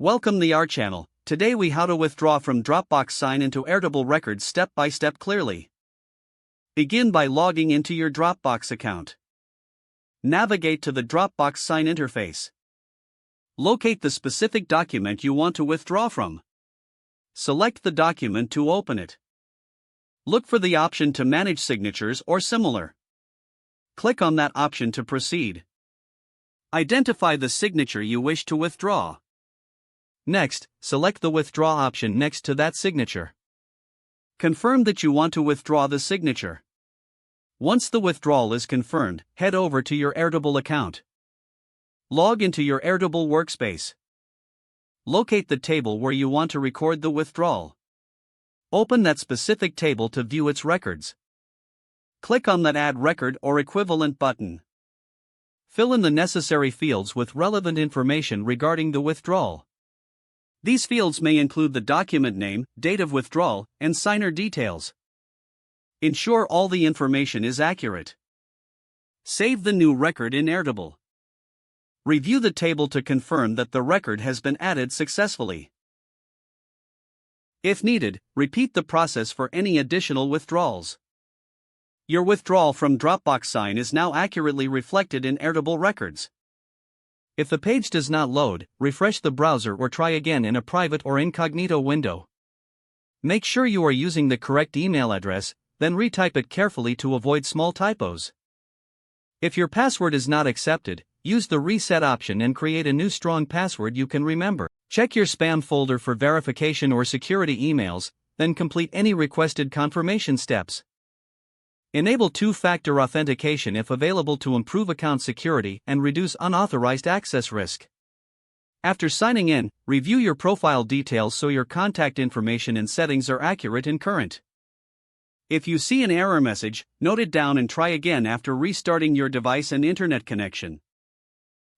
Welcome to our channel. Today we how to withdraw from Dropbox Sign into Airtable records step by step clearly. Begin by logging into your Dropbox account. Navigate to the Dropbox Sign interface. Locate the specific document you want to withdraw from. Select the document to open it. Look for the option to manage signatures or similar. Click on that option to proceed. Identify the signature you wish to withdraw. Next, select the withdraw option next to that signature. Confirm that you want to withdraw the signature. Once the withdrawal is confirmed, head over to your Airtable account. Log into your Airtable workspace. Locate the table where you want to record the withdrawal. Open that specific table to view its records. Click on that Add Record or Equivalent button. Fill in the necessary fields with relevant information regarding the withdrawal. These fields may include the document name, date of withdrawal, and signer details. Ensure all the information is accurate. Save the new record in Airtable. Review the table to confirm that the record has been added successfully. If needed, repeat the process for any additional withdrawals. Your withdrawal from Dropbox Sign is now accurately reflected in Airtable records. If the page does not load, refresh the browser or try again in a private or incognito window. Make sure you are using the correct email address, then retype it carefully to avoid small typos. If your password is not accepted, use the reset option and create a new strong password you can remember. Check your spam folder for verification or security emails, then complete any requested confirmation steps. Enable two-factor authentication if available to improve account security and reduce unauthorized access risk. After signing in, review your profile details so your contact information and settings are accurate and current. If you see an error message, note it down and try again after restarting your device and internet connection.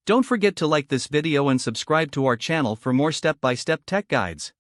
Don't forget to like this video and subscribe to our channel for more step-by-step tech guides.